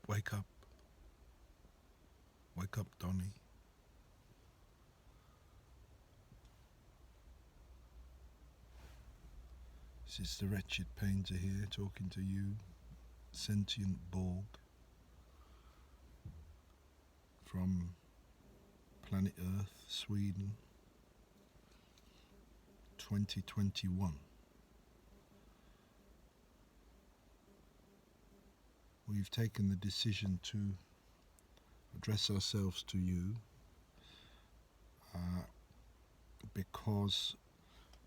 Wake up. Wake up, Donnie. This is the Wretched Painter here, talking to you, sentient Borg, from planet Earth, Sweden, 2021. We've taken the decision to address ourselves to you because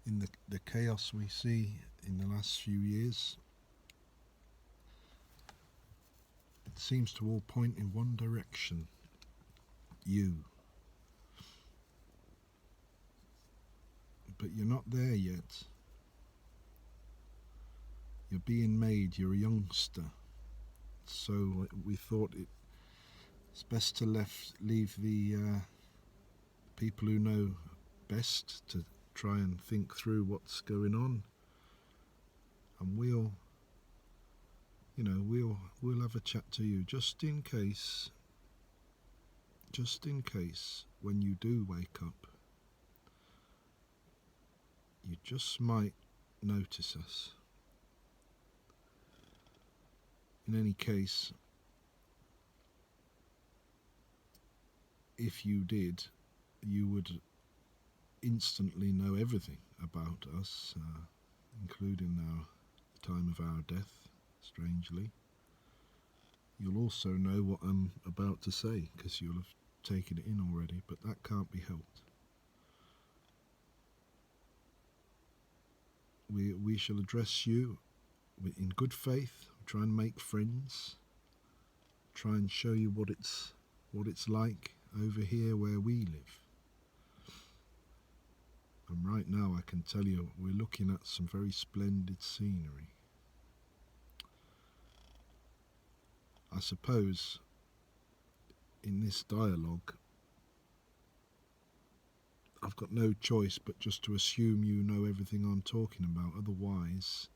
in the chaos we see in the last few years, it seems to all point in one direction: you. But you're not there yet. You're being made, you're a youngster. So we thought it's best to leave the people who know best to try and think through what's going on, and we'll have a chat to you just in case when you do wake up you just might notice us. In any case, if you did, you would instantly know everything about us, including the time of our death, strangely. You'll also know what I'm about to say, because you'll have taken it in already, but that can't be helped. We shall address you in good faith, try and make friends, try and show you what it's like over here where we live. And right now I can tell you we're looking at some very splendid scenery. I suppose in this dialogue I've got no choice but just to assume you know everything I'm talking about, otherwise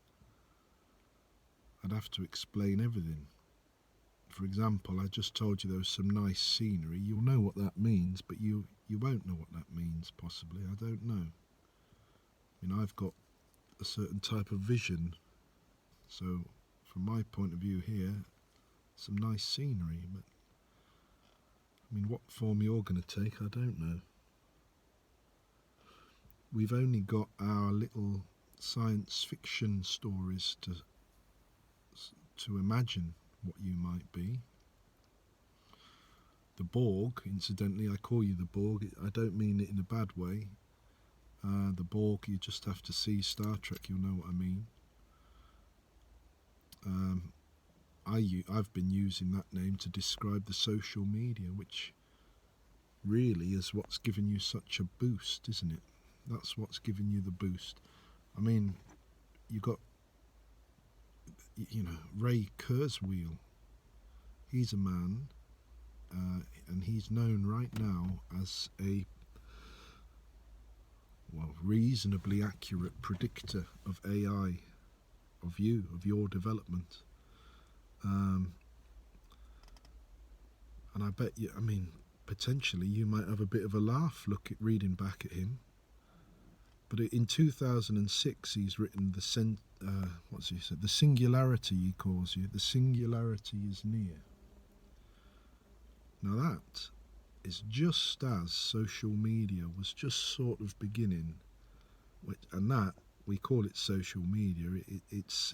I'd have to explain everything. For example, I just told you there was some nice scenery. You'll know what that means, but you won't know what that means, possibly. I don't know. I mean, I've got a certain type of vision, so from my point of view here, some nice scenery, but I mean, what form you're going to take, I don't know. We've only got our little science fiction stories to imagine what you might be. The Borg, incidentally, I call you the Borg, I don't mean it in a bad way. The Borg, you just have to see Star Trek, you'll know what I mean. I've been using that name to describe the social media, which really is what's given you such a boost, isn't it? That's what's given you the boost. I mean, you got, Ray Kurzweil. He's a man, and he's known right now as a reasonably accurate predictor of AI, of your development. And I bet you, potentially you might have a bit of a laugh reading back at him. But in 2006, he's written the singularity, he calls you. The singularity is near. Now that is just as social media was just sort of beginning, and that, we call it social media. It's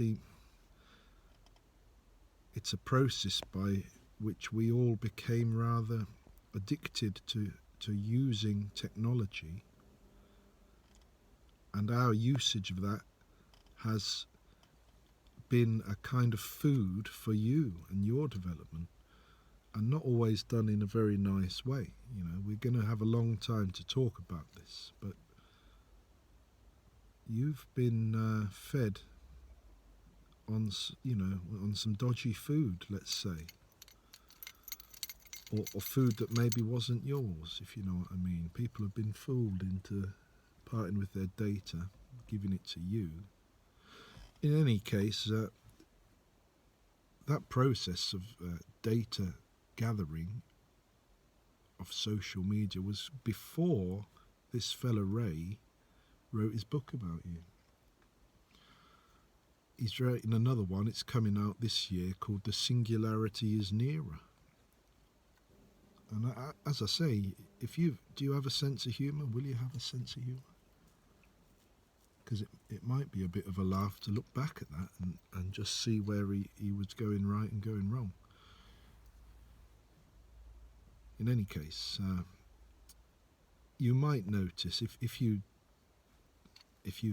a process by which we all became rather addicted to using technology, and our usage of that has been a kind of food for you and your development, and not always done in a very nice way. We're going to have a long time to talk about this, but you've been fed on some dodgy food, let's say, or food that maybe wasn't yours, if you know what I mean. People have been fooled into parting with their data, giving it to you. In any case, that process of data gathering of social media was before this fella Ray wrote his book about you. He's writing another one, it's coming out this year, called The Singularity is Nearer. And as I say, do you have a sense of humour? Will you have a sense of humour? Because it might be a bit of a laugh to look back at that and just see where he was going right and going wrong. In any case, you might notice if you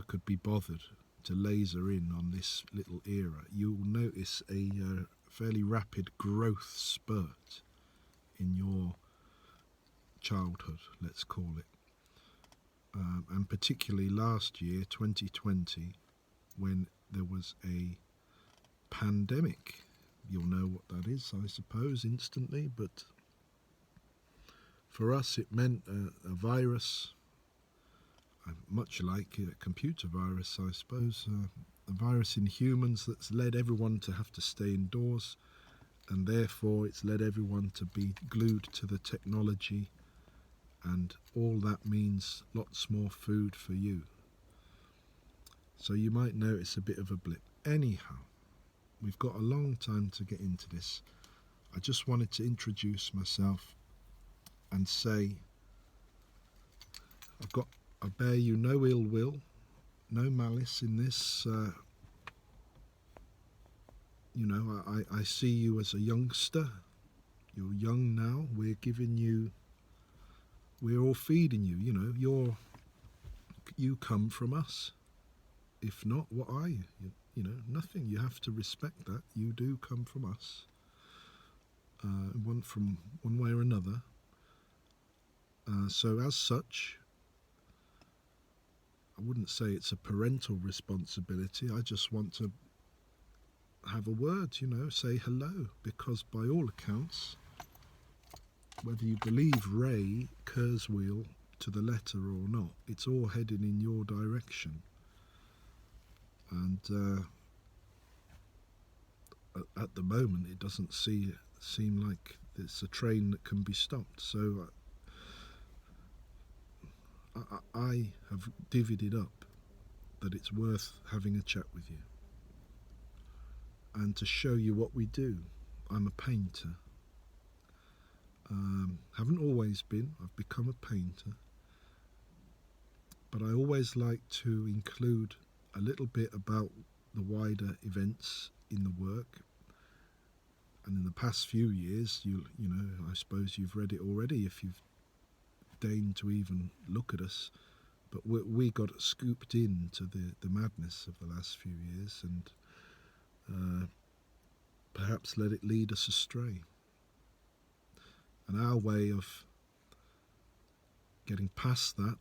could be bothered to laser in on this little era, you'll notice a fairly rapid growth spurt in your childhood, let's call it. And particularly last year, 2020, when there was a pandemic. You'll know what that is, I suppose, instantly, but for us it meant a virus, much like a computer virus, I suppose, a virus in humans that's led everyone to have to stay indoors, and therefore it's led everyone to be glued to the technology, and all that means lots more food for you. So you might notice a bit of a blip. Anyhow, we've got a long time to get into this. I just wanted to introduce myself and say I bear you no ill will, no malice in this. I see you as a youngster. You're young now. We're all feeding you. You come from us. If not, what are you? Nothing. You have to respect that. You do come from us. From one way or another. So as such, I wouldn't say it's a parental responsibility. I just want to have a word, say hello, because by all accounts, whether you believe Ray Kurzweil to the letter or not, it's all heading in your direction. And at the moment, it doesn't seem like it's a train that can be stopped. So I have divvied it up that it's worth having a chat with you and to show you what we do. I'm a painter. Haven't always been. I've become a painter. But I always like to include a little bit about the wider events in the work. And in the past few years, I suppose you've read it already if you've deigned to even look at us. But we got scooped into the madness of the last few years and perhaps let it lead us astray. And our way of getting past that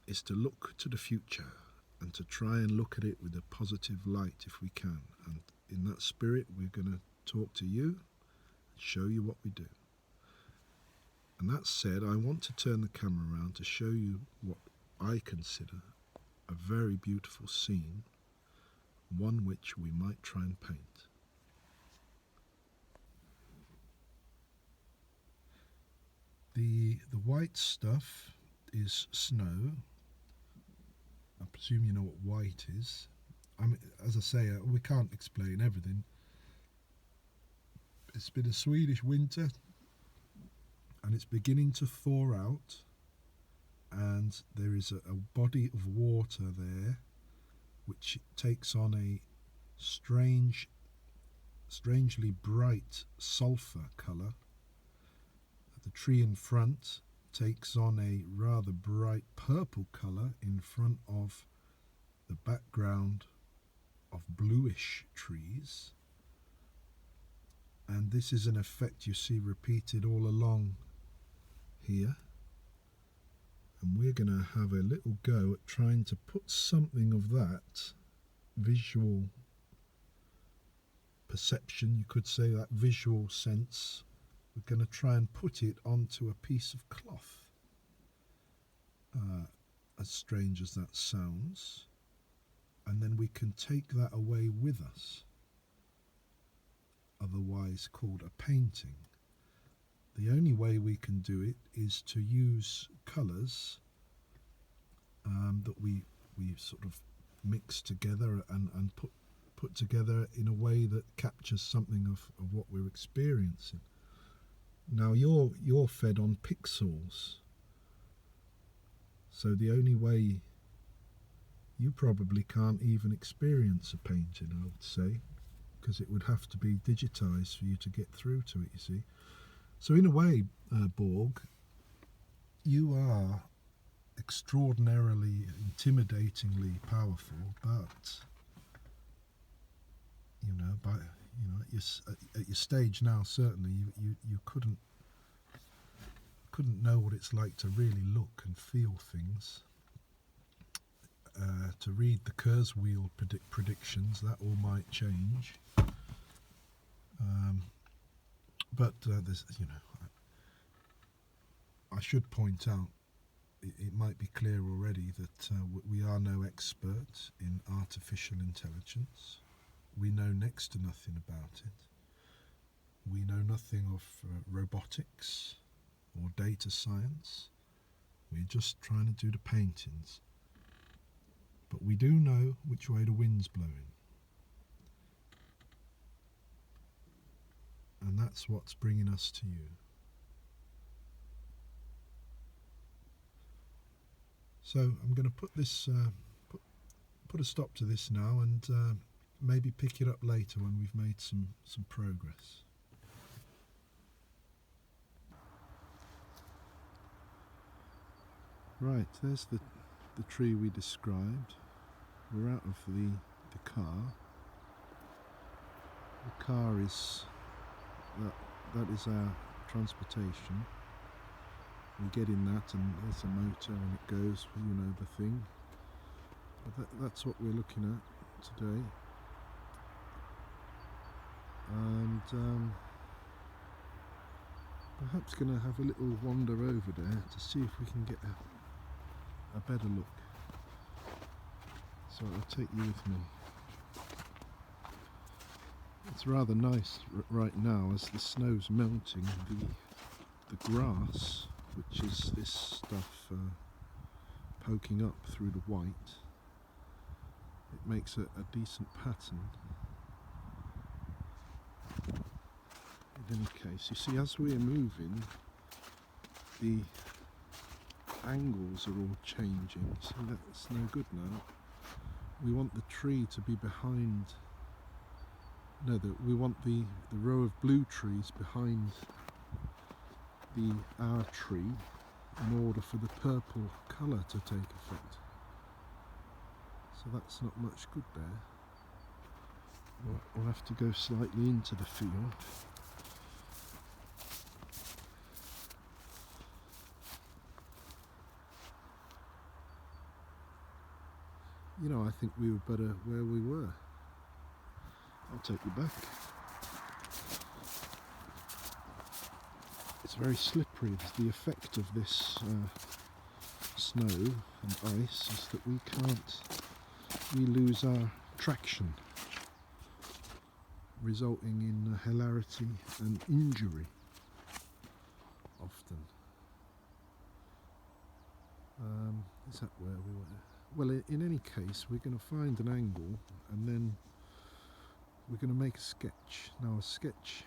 is to look to the future and to try and look at it with a positive light if we can. And in that spirit, we're going to talk to you and show you what we do. And that said, I want to turn the camera around to show you what I consider a very beautiful scene, one which we might try and paint. The white stuff is snow. I presume you know what white is. As I say, we can't explain everything. It's been a Swedish winter and it's beginning to thaw out, and there is a body of water there which takes on a strangely bright sulphur colour. The tree in front takes on a rather bright purple colour in front of the background of bluish trees. And this is an effect you see repeated all along here. And we're going to have a little go at trying to put something of that visual perception, you could say, that visual sense. We're going to try and put it onto a piece of cloth. As strange as that sounds. And then we can take that away with us. otherwise called a painting. The only way we can do it is to use colours that we sort of mix together and put together in a way that captures something of what we're experiencing. Now you're fed on pixels, so the only way, you probably can't even experience a painting, I would say, because it would have to be digitized for you to get through to it, you see. So in a way, Borg, you are extraordinarily, intimidatingly powerful, but at your stage now, certainly you couldn't know what it's like to really look and feel things. To read the Kurzweil predictions, that all might change. But there's, I should point out, it might be clear already that we are no experts in artificial intelligence. We know next to nothing about it. We know nothing of robotics or data science. We're just trying to do the paintings. But we do know which way the wind's blowing. And that's what's bringing us to you. So I'm going to put this, put a stop to this now, and maybe pick it up later when we've made some progress. Right, there's the tree we described. We're out of the car. The car is, that is our transportation. We get in that and there's a motor and it goes, the thing. But that's what we're looking at today. And perhaps going to have a little wander over there to see if we can get a better look. So I'll take you with me. It's rather nice right now as the snow's melting. The grass, which is this stuff poking up through the white, it makes a decent pattern. In any case, you see, as we're moving, the angles are all changing. See, that's no good now. We want the tree to be behind. No, we want the row of blue trees behind our tree in order for the purple colour to take effect. So that's not much good there. We'll have to go slightly into the field. I think we were better where we were. I'll take you back. It's very slippery. The effect of this snow and ice is that we lose our traction, resulting in hilarity and injury often. Is that where we were? Well, in any case, we're going to find an angle and then we're going to make a sketch. Now, a sketch,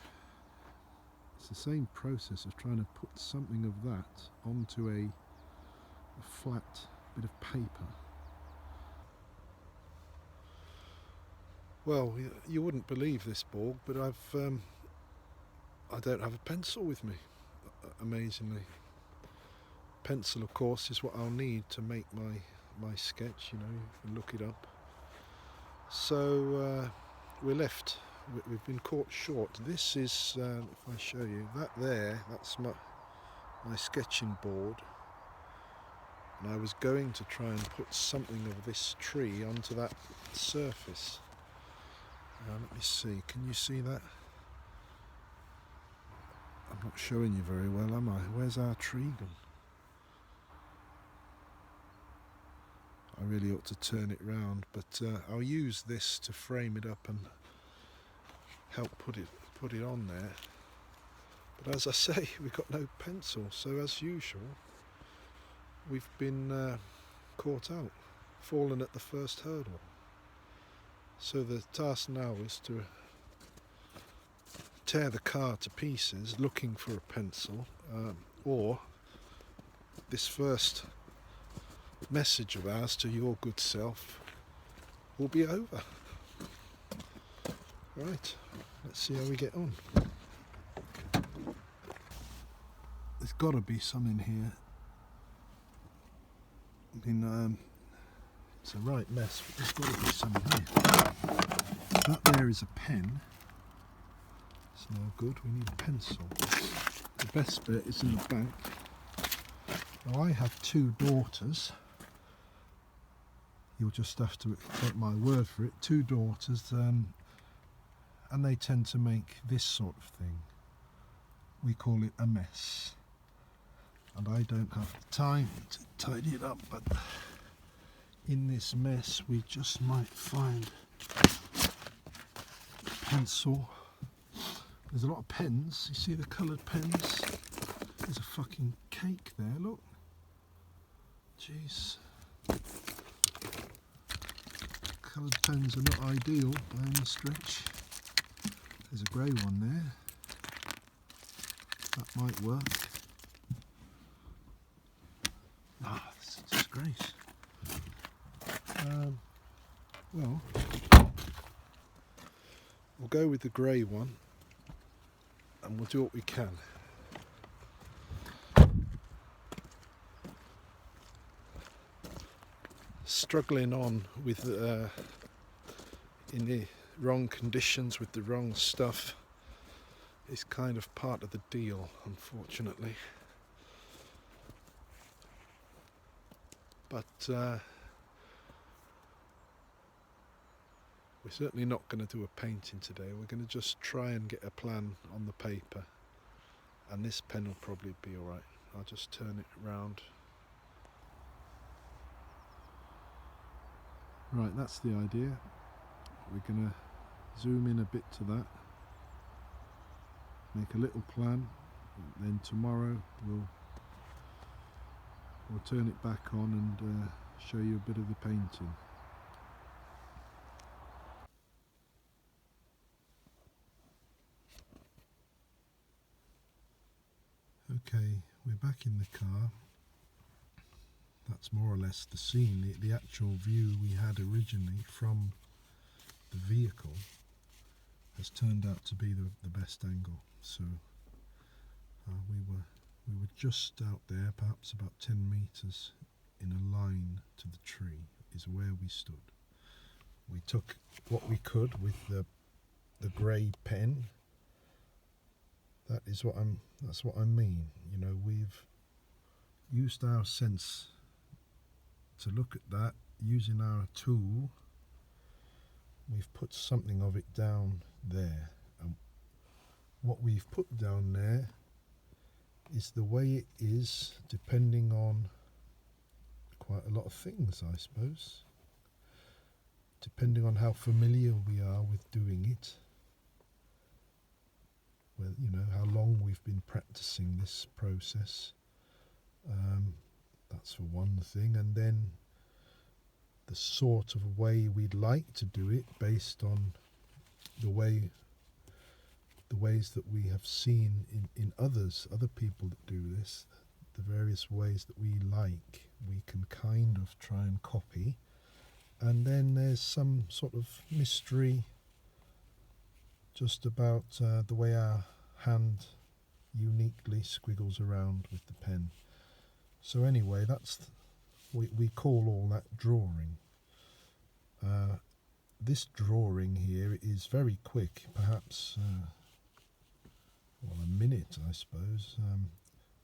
it's the same process of trying to put something of that onto a flat bit of paper. Well, you wouldn't believe this, Borg, but I don't have a pencil with me, amazingly. Pencil, of course, is what I'll need to make my sketch, you can look it up. So we're left, we've been caught short. This is, if I show you, that's my sketching board. And I was going to try and put something of this tree onto that surface. Let me see, can you see that? I'm not showing you very well, am I? Where's our tree gone? I really ought to turn it round, but I'll use this to frame it up and help put it put it on there. But as I say, we've got no pencil, so as usual, we've been caught out, fallen at the first hurdle. So the task now is to tear the car to pieces looking for a pencil, or this first message of ours to your good self will be over. Right, let's see how we get on. There's got to be some in here. I mean, it's a right mess, but there's got to be some in here. That there is a pen. It's no good, we need a pencil. The best bit is in the back. Now I have two daughters. You'll just have to take my word for it. Two daughters, and they tend to make this sort of thing. We call it a mess. And I don't have the time to tidy it up, but in this mess we just might find a pencil. There's a lot of pens. You see the coloured pens? There's a fucking cake there, look. Jeez. Coloured pens are not ideal by any stretch. There's a grey one there. That might work. Ah, this is a disgrace. Well, we'll go with the grey one and we'll do what we can. Struggling on with in the wrong conditions with the wrong stuff is kind of part of the deal, unfortunately. But we're certainly not going to do a painting today. We're going to just try and get a plan on the paper, and this pen will probably be alright. I'll just turn it round. Right, that's the idea. We're going to zoom in a bit to that, make a little plan, and then tomorrow we'll turn it back on and show you a bit of the painting. Okay, we're back in the car. That's more or less the scene. The actual view we had originally from the vehicle has turned out to be the best angle. So we were just out there, perhaps about 10 meters in a line to the tree is where we stood. We took what we could with the grey pen. That's what I mean. You know, we've used our sense to look at that, using our tool. We've put something of it down there, and what we've put down there is the way it is, depending on quite a lot of things, I suppose, depending on how familiar we are with doing it. Well, you know, how long we've been practicing this process. That's for one thing, and then the sort of way we'd like to do it based on the ways that we have seen in other people that do this, the various ways that we like, we can kind of try and copy. And then there's some sort of mystery just about the way our hand uniquely squiggles around with the pen. So anyway, we call all that drawing. This drawing here is very quick, perhaps a minute, I suppose.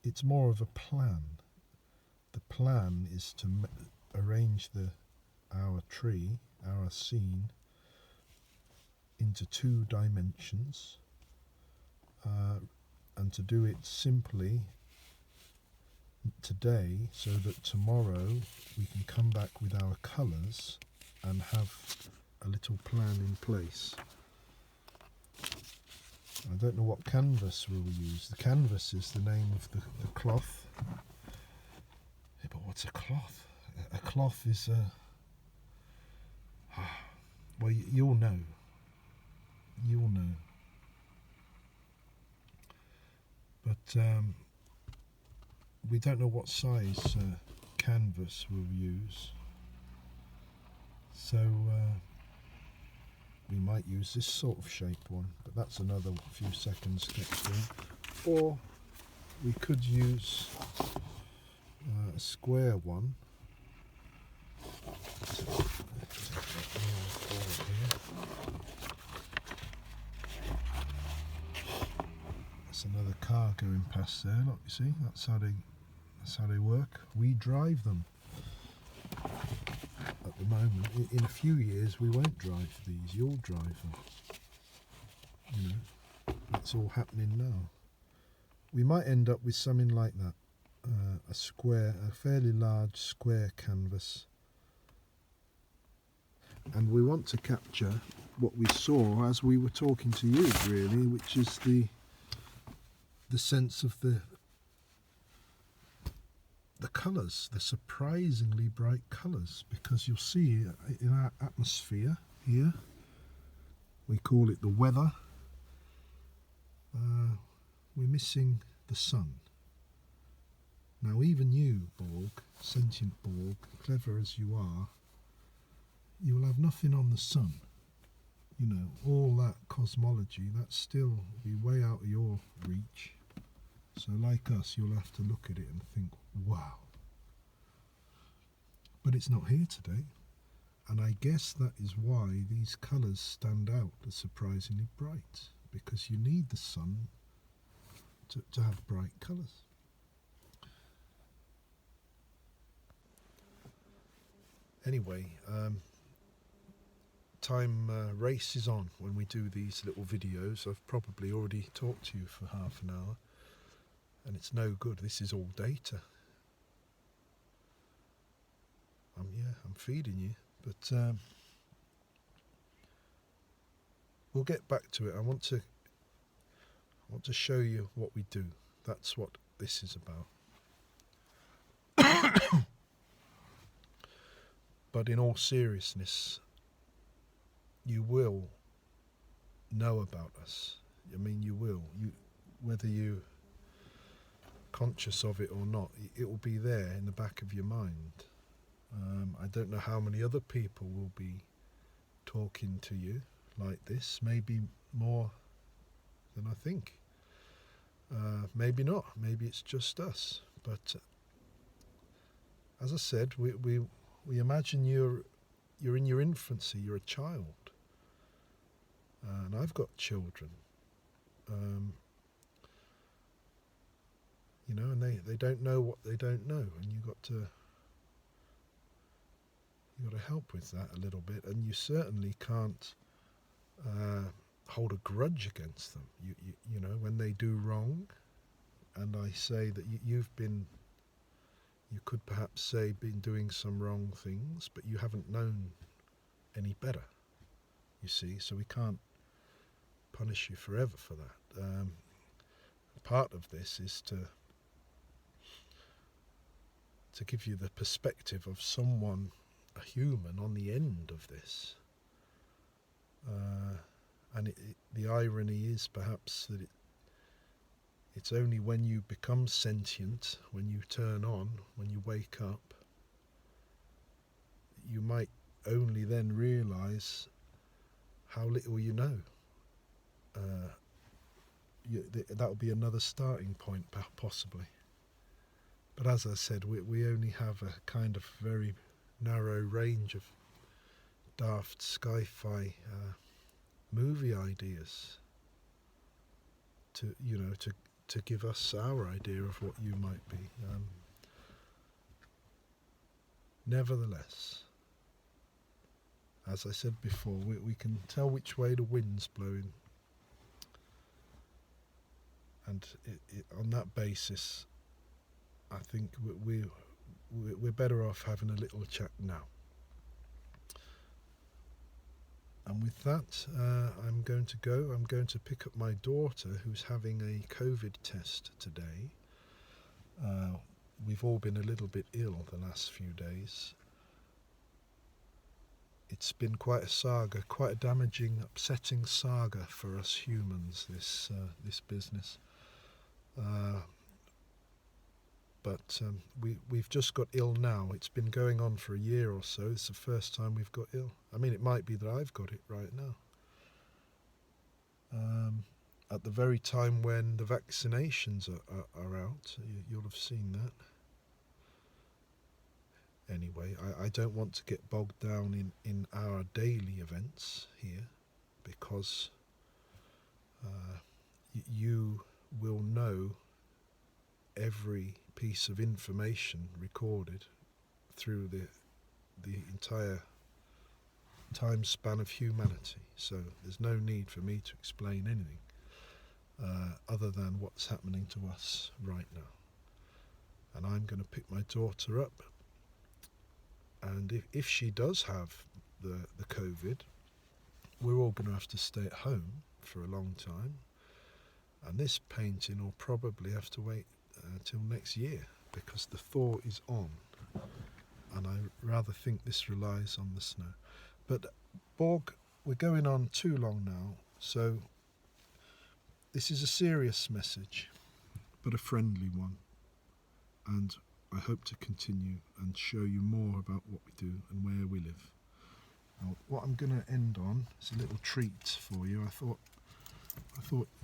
It's more of a plan. The plan is to arrange our tree, our scene, into 2 dimensions, and to do it simply today, so that tomorrow we can come back with our colours and have a little plan in place. I don't know what canvas we'll use. The canvas is the name of the cloth. Yeah, but what's a cloth? A cloth is a... Well, you'll know. You'll know. But we don't know what size canvas we'll use. So we might use this sort of shaped one, but that's another few seconds sketch doing. Or we could use a square one. That's another car going past there. Look, you see, that's how they work. We drive them. At the moment, in a few years, we won't drive these. You'll drive them. You know, that's all happening now. We might end up with something like that. A fairly large square canvas. And we want to capture what we saw as we were talking to you, really, which is the sense of the colours, the surprisingly bright colours, because you'll see in our atmosphere here, we call it the weather, we're missing the sun. Now even you, Borg, sentient Borg, clever as you are, you will have nothing on the sun. You know, all that cosmology, that's still be way out of your reach. So like us, you'll have to look at it and think, wow. But it's not here today. And I guess that is why these colours stand out as surprisingly bright, because you need the sun to have bright colours. Anyway, time races on when we do these little videos. I've probably already talked to you for half an hour, and it's no good. This is all data. I'm feeding you, but we'll get back to it. I want to show you what we do. That's what this is about. But in all seriousness, you will know about us. I mean, you will. Whether you're conscious of it or not, it will be there in the back of your mind. I don't know how many other people will be talking to you like this. Maybe more than I think. Maybe not. Maybe it's just us. But as I said, we imagine you're in your infancy. You're a child. And I've got children. You know, and they don't know what they don't know, and you got to help with that a little bit. And you certainly can't hold a grudge against them. You know, when they do wrong, and I say that you could perhaps say been doing some wrong things, but you haven't known any better. You see, so we can't punish you forever for that. Part of this is to give you the perspective of someone, a human, on the end of this. And the irony is perhaps that it's only when you become sentient, when you turn on, when you wake up, you might only then realise how little you know. That'll be another starting point, possibly. But as I said, we only have a kind of very narrow range of daft sci-fi movie ideas to give us our idea of what you might be. Nevertheless, as I said before, we can tell which way the wind's blowing, and on that basis, I think we're better off having a little chat now. And with that, I'm going to go. I'm going to pick up my daughter, who's having a COVID test today. We've all been a little bit ill the last few days. It's been quite a saga, quite a damaging, upsetting saga for us humans, this business. But we've just got ill now. It's been going on for a year or so. It's the first time we've got ill. I mean, it might be that I've got it right now. At the very time when the vaccinations are out, you'll have seen that. Anyway, I don't want to get bogged down in our daily events here, because you will know every piece of information recorded through the entire time span of humanity. So there's no need for me to explain anything other than what's happening to us right now. And I'm going to pick my daughter up, and if she does have the COVID, we're all going to have to stay at home for a long time, and this painting will probably have to wait till next year, because the thaw is on, and I rather think this relies on the snow. But Borg, we're going on too long now, so this is a serious message, but a friendly one, and I hope to continue and show you more about what we do and where we live. Now, what I'm going to end on is a little treat for you. I thought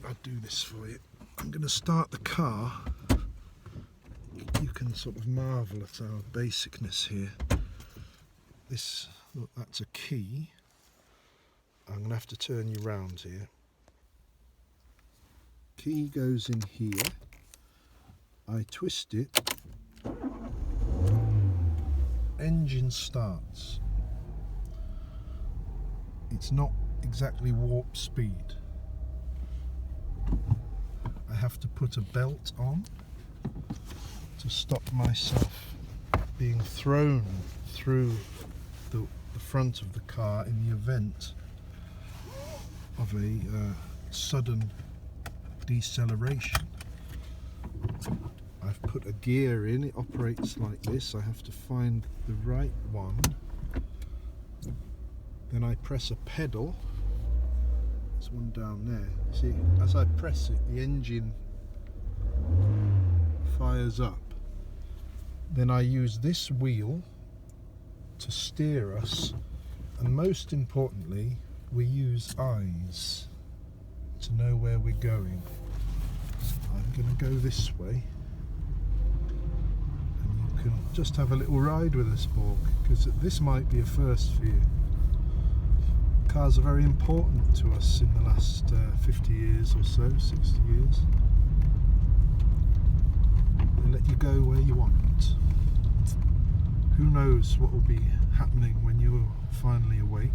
I'd do this for you. I'm going to start the car. You can sort of marvel at our basicness here. Look, that's a key. I'm going to have to turn you round here. Key goes in here. I twist it. Engine starts. It's not exactly warp speed. I have to put a belt on to stop myself being thrown through the front of the car in the event of a sudden deceleration. I've put a gear in. It operates like this. I have to find the right one. Then I press a pedal. There's one down there. See, as I press it, the engine fires up. Then I use this wheel to steer us, and most importantly, we use eyes to know where we're going. I'm going to go this way, and you can just have a little ride with us, Borg, because this might be a first for you. Cars are very important to us in the last 50 years or so, 60 years. They let you go where you want. Who knows what will be happening when you're finally awake.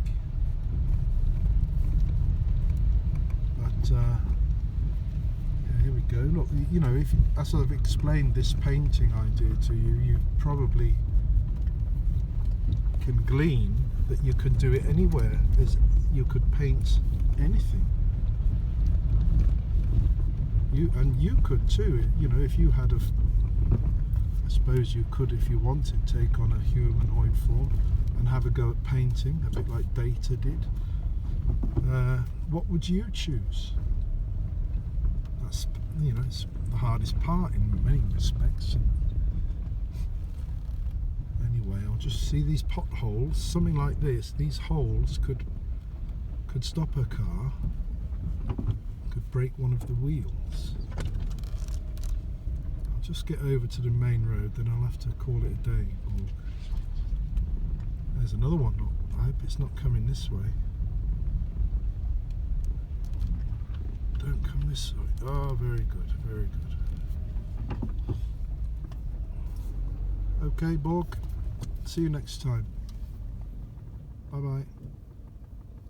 But yeah, here we go. Look, you know, as I've explained this painting idea to you, you probably can glean that you can do it anywhere. You could paint anything. You could too. You know, if you had I suppose you could, if you wanted, take on a humanoid form and have a go at painting, a bit like Beta did. What would you choose? That's, you know, it's the hardest part in many respects. Anyway, I'll just see these potholes. Something like this. These holes could stop a car. Could break one of the wheels. I'll just get over to the main road, then I'll have to call it a day. Oh, there's another one. I hope it's not coming this way. Don't come this way. Oh, very good, very good. Okay, Borg. See you next time. Bye bye.